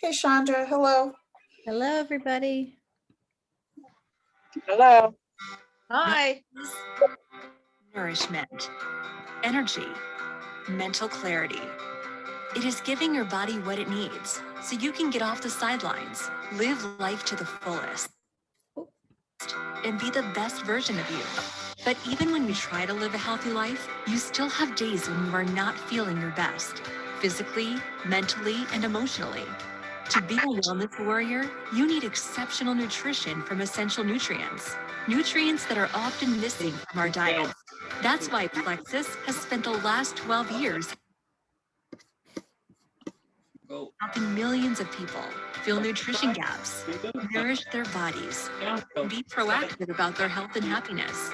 Hey, Chandra. Hello. Hello, everybody. Hello. Hi. Nourishment, energy, mental clarity. It is giving your body what it needs so you can get off the sidelines, live life to the fullest, and be the best version of you. But even when you try to live a healthy life, you still have days when you are not feeling your best, physically, mentally, and emotionally. To be a wellness warrior, you need exceptional nutrition from essential nutrients, nutrients that are often missing from our diets. That's why Plexus has spent the last 12 years helping millions of people fill nutrition gaps, nourish their bodies, and be proactive about their health and happiness.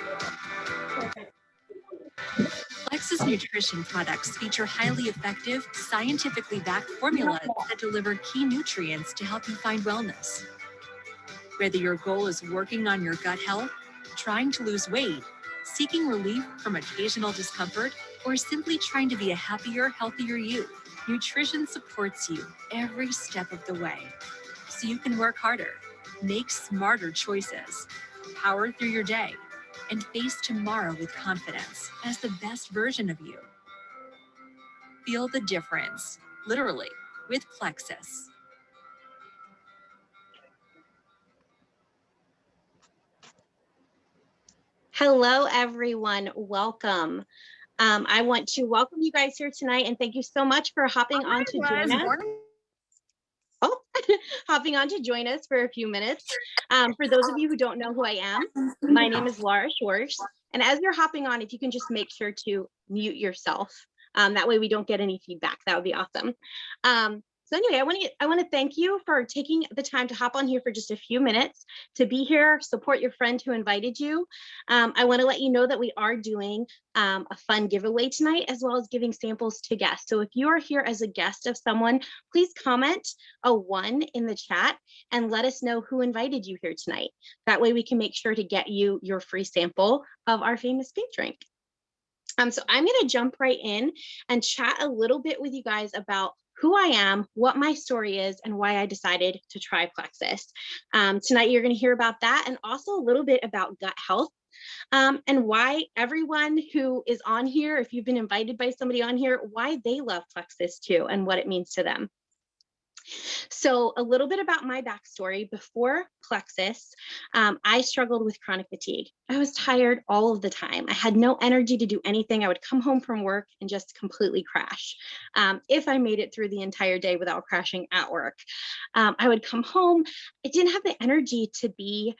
Plexus nutrition products feature highly effective, scientifically backed formulas that deliver key nutrients to help you find wellness. Whether your goal is working on your gut health, trying to lose weight, seeking relief from occasional discomfort, or simply trying to be a happier, healthier you, nutrition supports you every step of the way. So you can work harder, make smarter choices, power through your day, and face tomorrow with confidence as the best version of you. Feel the difference, literally, with Plexus. Hello, everyone. Welcome. I want to welcome you guys here tonight and thank you so much for hopping on to join us. Hopping on to join us for a few minutes. For those of you who don't know who I am, my name is Laura Schwartz. And as you're hopping on, if you can just make sure to mute yourself. That way we don't get any feedback. That would be awesome. So anyway, I want to thank you for taking the time to hop on here for just a few minutes to be here, support your friend who invited you. I want to let you know that we are doing a fun giveaway tonight, as well as giving samples to guests. So if you are here as a guest of someone, please comment a 1 in the chat and let us know who invited you here tonight. That way we can make sure to get you your free sample of our famous pink drink. So I'm going to jump right in and chat a little bit with you guys about who I am, what my story is, and why I decided to try Plexus. Tonight, you're going to hear about that and also a little bit about gut health and why everyone who is on here, if you've been invited by somebody on here, why they love Plexus too and what it means to them. So a little bit about my backstory. Before Plexus, I struggled with chronic fatigue. I was tired all of the time. I had no energy to do anything. I would come home from work and just completely crash. If I made it through the entire day without crashing at work, I would come home. I didn't have the energy to be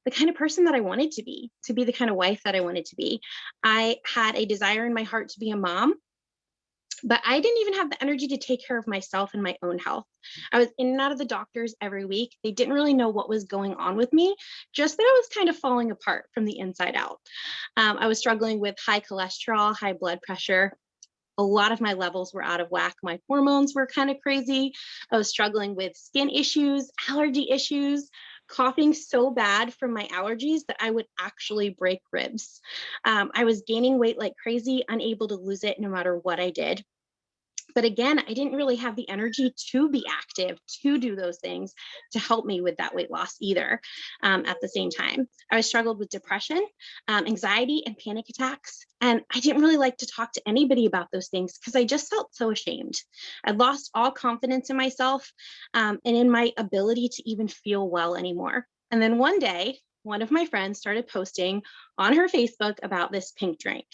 the kind of person that I wanted to be the kind of wife that I wanted to be. I had a desire in my heart to be a mom, but I didn't even have the energy to take care of myself and my own health. I was in and out of the doctors every week. They didn't really know what was going on with me, just that I was kind of falling apart from the inside out. I was struggling with high cholesterol, high blood pressure. A lot of my levels were out of whack. My hormones were kind of crazy. I was struggling with skin issues, allergy issues, coughing so bad from my allergies that I would actually break ribs. I was gaining weight like crazy, unable to lose it no matter what I did. But again, I didn't really have the energy to be active, to do those things to help me with that weight loss either at the same time. I struggled with depression, anxiety, and panic attacks. And I didn't really like to talk to anybody about those things because I just felt so ashamed. I lost all confidence in myself and in my ability to even feel well anymore. And then one day, one of my friends started posting on her Facebook about this pink drink.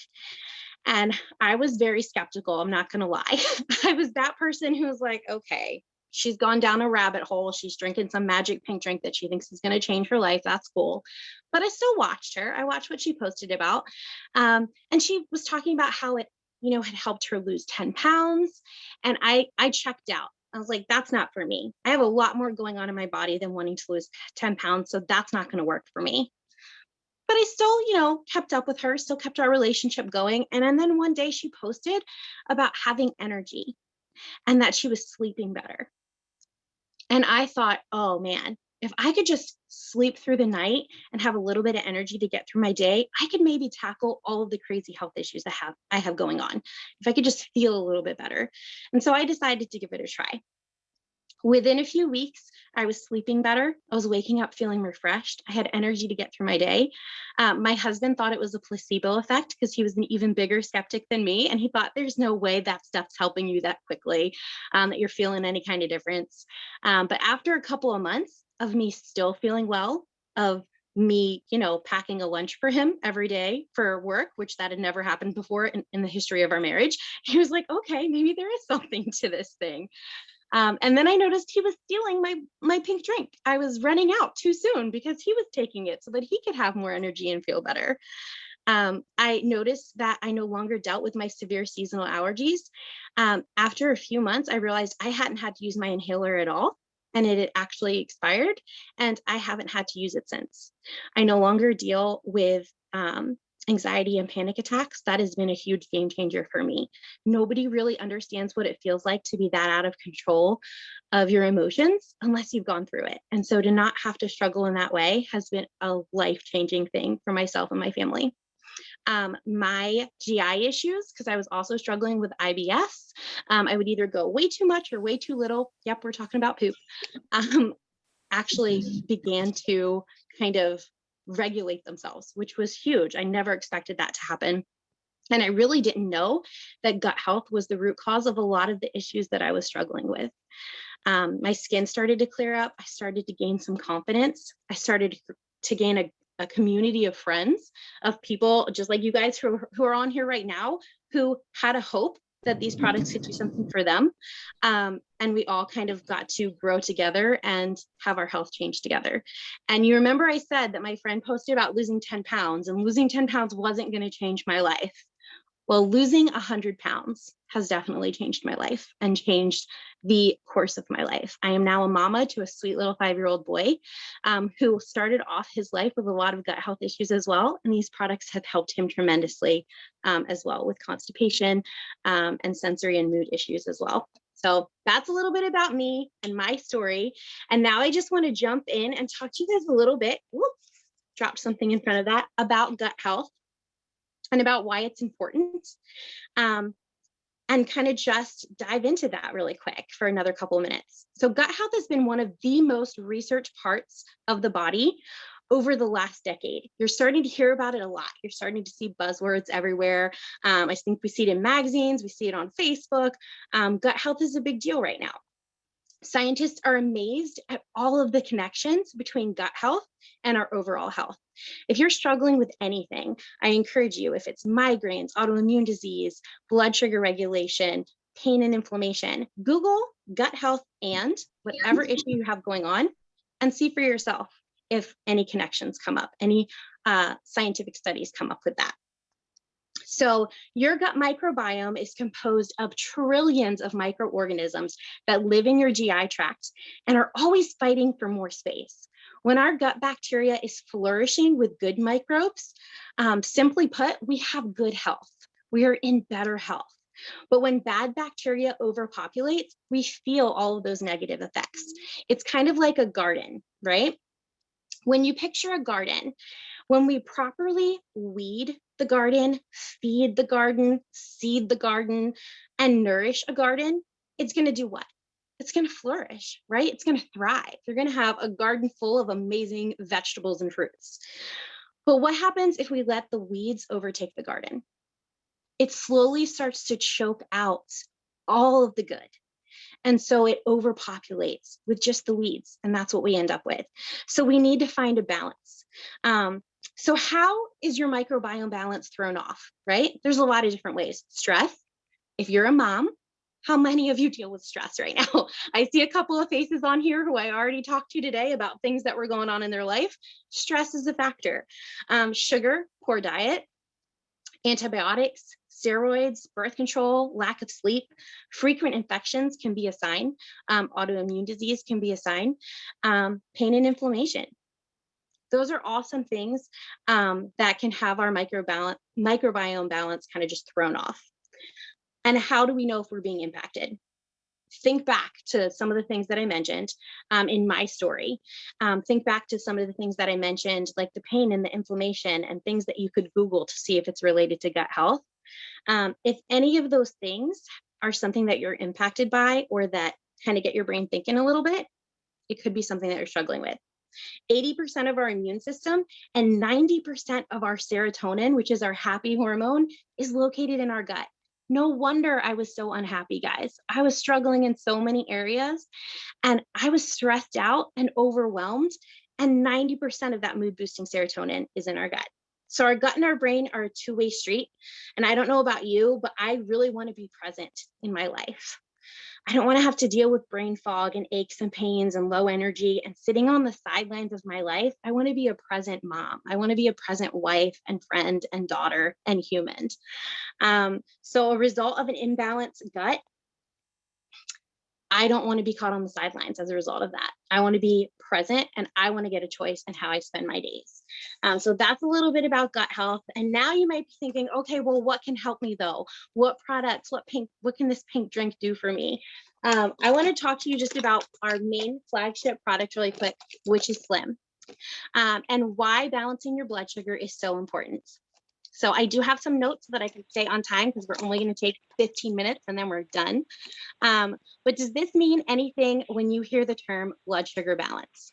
And I was very skeptical, I'm not going to lie. I was that person who was like, okay, she's gone down a rabbit hole. She's drinking some magic pink drink that she thinks is going to change her life. That's cool. But I still watched her. I watched what she posted about. And she was talking about how it, had helped her lose 10 pounds. And I checked out. I was like, that's not for me. I have a lot more going on in my body than wanting to lose 10 pounds. So that's not going to work for me. But I still, kept up with her, still kept our relationship going. And then one day she posted about having energy and that she was sleeping better. And I thought, oh man, if I could just sleep through the night and have a little bit of energy to get through my day, I could maybe tackle all of the crazy health issues I have going on. If I could just feel a little bit better. And so I decided to give it a try. Within a few weeks, I was sleeping better. I was waking up feeling refreshed. I had energy to get through my day. My husband thought it was a placebo effect because he was an even bigger skeptic than me. And he thought there's no way that stuff's helping you that quickly, that you're feeling any kind of difference. But after a couple of months of me still feeling well, of me, packing a lunch for him every day for work, which that had never happened before in the history of our marriage, he was like, okay, maybe there is something to this thing. And then I noticed he was stealing my pink drink. I was running out too soon because he was taking it so that he could have more energy and feel better. I noticed that I no longer dealt with my severe seasonal allergies. After a few months, I realized I hadn't had to use my inhaler at all, and it had actually expired, and I haven't had to use it since. I no longer deal with anxiety and panic attacks. That has been a huge game changer for me. Nobody really understands what it feels like to be that out of control of your emotions unless you've gone through it. And so to not have to struggle in that way has been a life-changing thing for myself and my family. My GI issues, because I was also struggling with IBS, I would either go way too much or way too little. Yep, we're talking about poop. Actually began to kind of regulate themselves, which was huge. I never expected that to happen. And I really didn't know that gut health was the root cause of a lot of the issues that I was struggling with. My skin started to clear up. I started to gain some confidence. I started to gain a community of friends, of people just like you guys who are on here right now, who had a hope that these products could do something for them. And we all kind of got to grow together and have our health change together. And you remember I said that my friend posted about losing 10 pounds, and losing 10 pounds wasn't going to change my life. Well, losing 100 pounds has definitely changed my life and changed the course of my life. I am now a mama to a sweet little 5-year-old boy who started off his life with a lot of gut health issues as well. And these products have helped him tremendously as well with constipation and sensory and mood issues as well. So that's a little bit about me and my story. And now I just want to jump in and talk to you guys a little bit. Whoops, dropped something in front of that about gut health and about why it's important, and kind of just dive into that really quick for another couple of minutes. So gut health has been one of the most researched parts of the body over the last decade. You're starting to hear about it a lot. You're starting to see buzzwords everywhere. I think we see it in magazines, we see it on Facebook. Gut health is a big deal right now. Scientists are amazed at all of the connections between gut health and our overall health. If you're struggling with anything, I encourage you, if it's migraines, autoimmune disease, blood sugar regulation, pain and inflammation, Google gut health and whatever issue you have going on and see for yourself if any connections come up, any scientific studies come up with that. So your gut microbiome is composed of trillions of microorganisms that live in your GI tract and are always fighting for more space. When our gut bacteria is flourishing with good microbes, simply put, we have good health. We are in better health. But when bad bacteria overpopulates, we feel all of those negative effects. It's kind of like a garden, right? When you picture a garden, when we properly weed the garden, feed the garden, seed the garden, and nourish a garden, it's going to do what? It's going to flourish, right? It's going to thrive. You're going to have a garden full of amazing vegetables and fruits. But what happens if we let the weeds overtake the garden? It slowly starts to choke out all of the good. And so it overpopulates with just the weeds, and that's what we end up with. So we need to find a balance. So how is your microbiome balance thrown off, right? There's a lot of different ways. Stress. If you're a mom, how many of you deal with stress right now? I see a couple of faces on here who I already talked to today about things that were going on in their life. Stress is a factor. Sugar, poor diet, antibiotics, steroids, birth control, lack of sleep, frequent infections can be a sign. Autoimmune disease can be a sign. Pain and inflammation. Those are all some things that can have our microbiome balance kind of just thrown off. And how do we know if we're being impacted? Think back to some of the things that I mentioned in my story. Think back to some of the things that I mentioned, like the pain and the inflammation and things that you could Google to see if it's related to gut health. If any of those things are something that you're impacted by or that kind of get your brain thinking a little bit, it could be something that you're struggling with. 80% of our immune system and 90% of our serotonin, which is our happy hormone, is located in our gut. No wonder I was so unhappy, guys. I was struggling in so many areas and I was stressed out and overwhelmed. And 90% of that mood boosting serotonin is in our gut. So our gut and our brain are a two-way street. And I don't know about you, but I really want to be present in my life. I don't want to have to deal with brain fog and aches and pains and low energy and sitting on the sidelines of my life. I want to be a present mom. I want to be a present wife and friend and daughter and human. So a result of an imbalanced gut, I don't want to be caught on the sidelines as a result of that. I want to be present and I want to get a choice in how I spend my days. So that's a little bit about gut health. And now you might be thinking, okay, well, what can help me though? What products, what can this pink drink do for me? I want to talk to you just about our main flagship product really quick, which is Slim, and why balancing your blood sugar is so important. So I do have some notes so that I can stay on time because we're only going to take 15 minutes and then we're done. But does this mean anything when you hear the term blood sugar balance?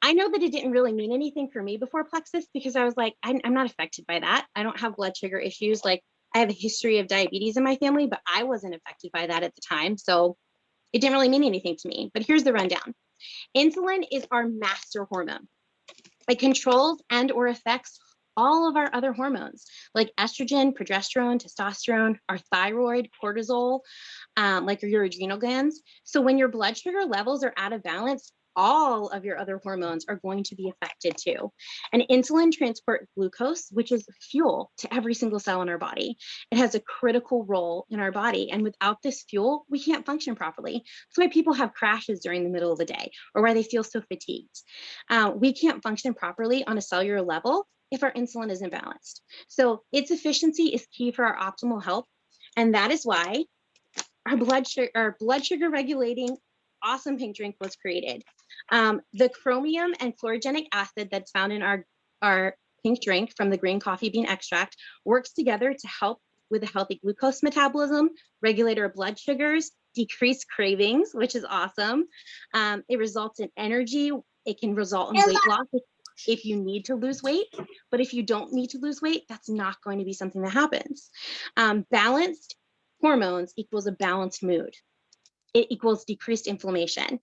I know that it didn't really mean anything for me before Plexus because I was like, I'm not affected by that. I don't have blood sugar issues. Like I have a history of diabetes in my family, but I wasn't affected by that at the time. So it didn't really mean anything to me. But here's the rundown. Insulin is our master hormone. It controls and or affects all of our other hormones like estrogen, progesterone, testosterone, our thyroid, cortisol, like your adrenal glands. So when your blood sugar levels are out of balance, all of your other hormones are going to be affected too. And insulin transports glucose, which is fuel to every single cell in our body. It has a critical role in our body. And without this fuel, we can't function properly. That's why people have crashes during the middle of the day or why they feel so fatigued. We can't function properly on a cellular level if our insulin isn't balanced. So its efficiency is key for our optimal health. And that is why our blood sugar regulating awesome pink drink was created. The chromium and chlorogenic acid that's found in our pink drink from the green coffee bean extract works together to help with a healthy glucose metabolism, regulate our blood sugars, decrease cravings, which is awesome. It results in energy. It can result in weight loss if you need to lose weight, but if you don't need to lose weight, that's not going to be something that happens. Balanced hormones equals a balanced mood. It equals decreased inflammation.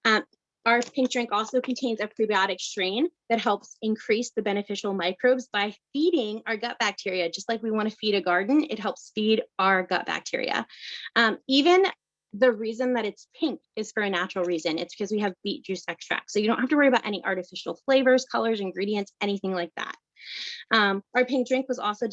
Our pink drink also contains a prebiotic strain that helps increase the beneficial microbes by feeding our gut bacteria. Just like we want to feed a garden, it helps feed our gut bacteria. Even the reason that it's pink is for a natural reason. It's because we have beet juice extract. So you don't have to worry about any artificial flavors, colors, ingredients, anything like that. Our pink drink was also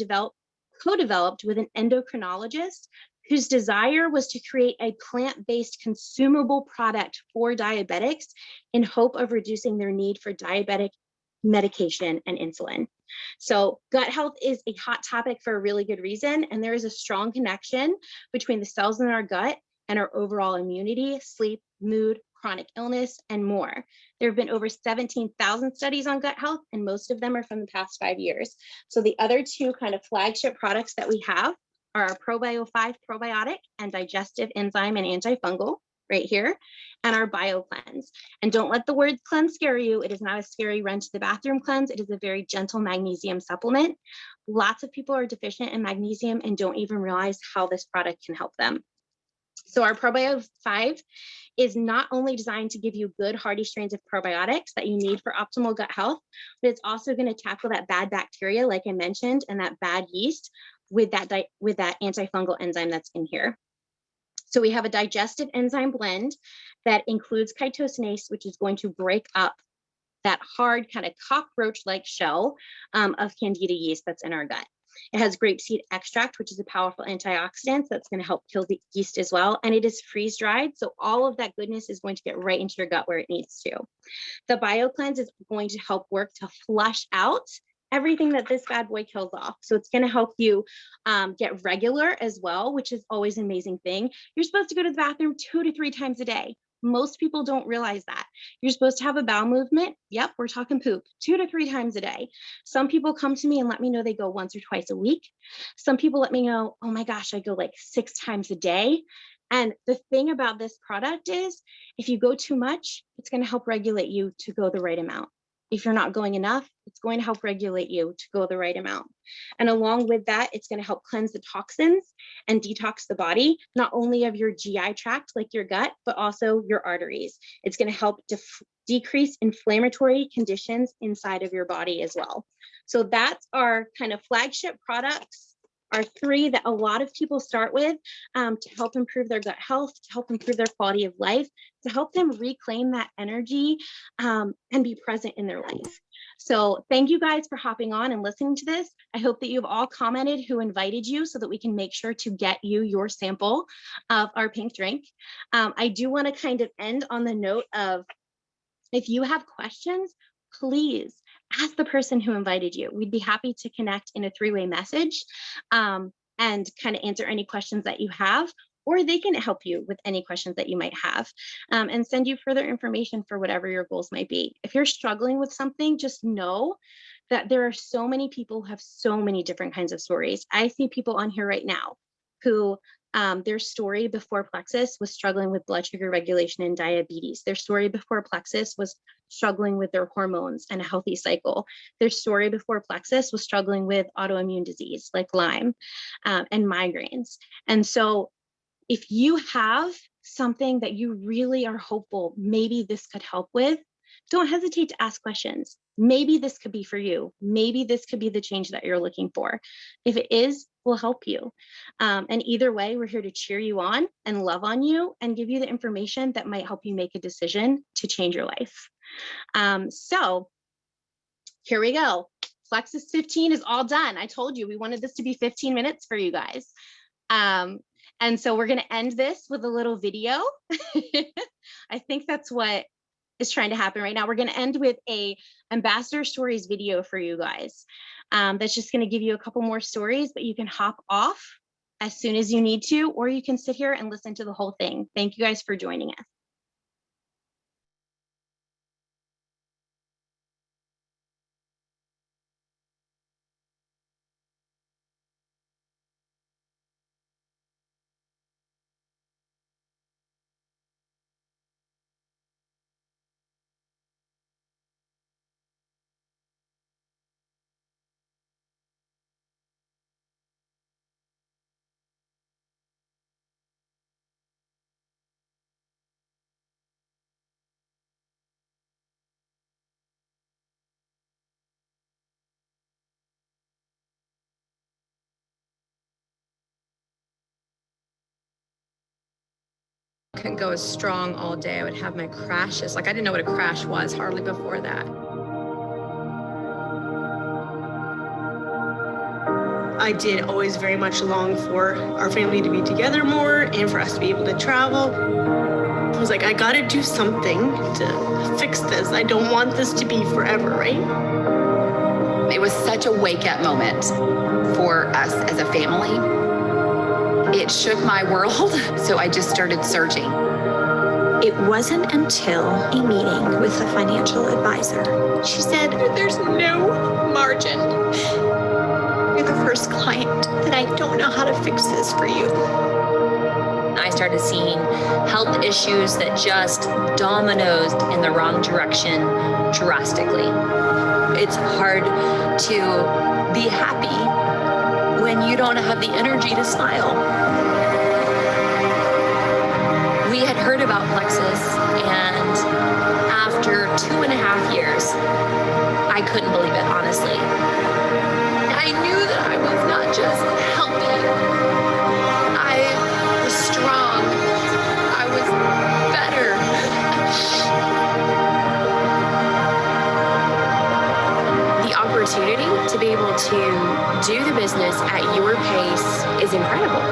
co-developed with an endocrinologist whose desire was to create a plant-based consumable product for diabetics in hope of reducing their need for diabetic medication and insulin. So gut health is a hot topic for a really good reason. And there is a strong connection between the cells in our gut and our overall immunity, sleep, mood, chronic illness, and more. There have been over 17,000 studies on gut health, and most of them are from the past 5 years. So the other two kind of flagship products that we have are our ProBio 5 probiotic and digestive enzyme and antifungal right here, and our BioCleanse. And don't let the word cleanse scare you. It is not a scary run to the bathroom cleanse. It is a very gentle magnesium supplement. Lots of people are deficient in magnesium and don't even realize how this product can help them. So our ProBio 5 is not only designed to give you good, hearty strains of probiotics that you need for optimal gut health, but it's also going to tackle that bad bacteria, like I mentioned, and that bad yeast with that antifungal enzyme that's in here. So we have a digestive enzyme blend that includes chitosanase, which is going to break up that hard kind of cockroach-like shell of candida yeast that's in our gut. It has grapeseed extract, which is a powerful antioxidant that's going to help kill the yeast as well. And it is freeze dried. So all of that goodness is going to get right into your gut where it needs to. The BioCleanse is going to help work to flush out everything that this bad boy kills off. So it's going to help you get regular as well, which is always an amazing thing. You're supposed to go to the bathroom 2 to 3 times a day. Most people don't realize that. You're supposed to have a bowel movement. Yep, we're talking poop 2 to 3 times a day. Some people come to me and let me know they go once or twice a week. Some people let me know, oh my gosh, I go like 6 times a day. And the thing about this product is if you go too much, it's going to help regulate you to go the right amount. If you're not going enough, it's going to help regulate you to go the right amount. And along with that, it's going to help cleanse the toxins and detox the body, not only of your GI tract, like your gut, but also your arteries. It's going to help decrease inflammatory conditions inside of your body as well. So that's our kind of flagship products, are 3 that a lot of people start with to help improve their gut health, to help improve their quality of life, to help them reclaim that energy and be present in their life. So thank you guys for hopping on and listening to this. I hope that you've all commented who invited you so that we can make sure to get you your sample of our pink drink. I do want to kind of end on the note of, if you have questions, please ask the person who invited you. We'd be happy to connect in a 3-way message and kind of answer any questions that you have, or they can help you with any questions that you might have and send you further information for whatever your goals might be. If you're struggling with something, just know that there are so many people who have so many different kinds of stories. I see people on here right now who their story before Plexus was struggling with blood sugar regulation and diabetes. Their story before Plexus was struggling with their hormones and a healthy cycle. Their story before Plexus was struggling with autoimmune disease like Lyme and migraines. And so if you have something that you really are hopeful, maybe this could help with, don't hesitate to ask questions. Maybe this could be for you. Maybe this could be the change that you're looking for. If it is, we'll help you. And either way, we're here to cheer you on and love on you and give you the information that might help you make a decision to change your life. So here we go. Plexus 15 is all done. I told you we wanted this to be 15 minutes for you guys. And so we're going to end this with a little video. I think that's what is trying to happen right now. We're going to end with a ambassador stories video for you guys. That's just going to give you a couple more stories, but you can hop off as soon as you need to, or you can sit here and listen to the whole thing. Thank you guys for joining us. Couldn't go as strong all day. I would have my crashes. Like I didn't know what a crash was hardly before that. I did always very much long for our family to be together more and for us to be able to travel. I was like, I gotta do something to fix this. I don't want this to be forever, right? It was such a wake-up moment for us as a family. It shook my world, so I just started searching. It wasn't until a meeting with a financial advisor. She said, there's no margin. You're the first client that I don't know how to fix this for you. I started seeing health issues that just dominoed in the wrong direction drastically. It's hard to be happy when you don't have the energy to smile. We had heard about Plexus, and after 2.5 years, I couldn't believe it, honestly. I knew that I was not just healthy. I was strong. I was better. The opportunity to be able to do the business at your pace is incredible.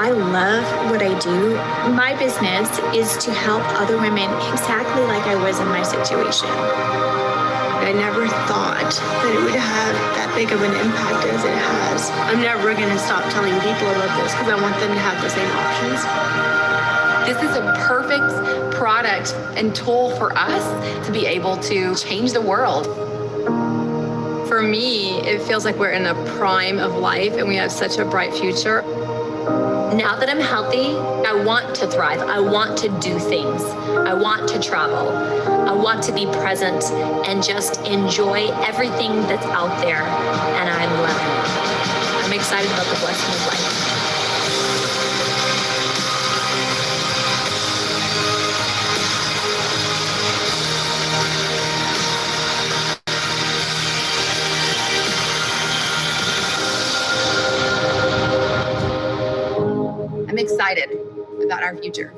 I love what I do. My business is to help other women exactly like I was in my situation. I never thought that it would have that big of an impact as it has. I'm never gonna stop telling people about this because I want them to have the same options. This is a perfect product and tool for us to be able to change the world. For me, it feels like we're in a prime of life and we have such a bright future. Now that I'm healthy, I want to thrive. I want to do things. I want to travel. I want to be present and just enjoy everything that's out there. And I'm loving it. I'm excited about the blessing of life. I'm excited about our future.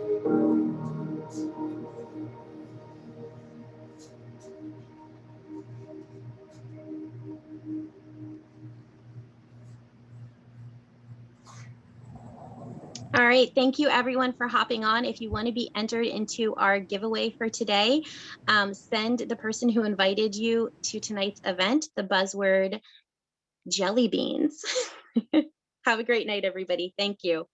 All right, thank you everyone for hopping on. If you want to be entered into our giveaway for today, send the person who invited you to tonight's event the buzzword jelly beans. Have a great night, everybody. Thank you.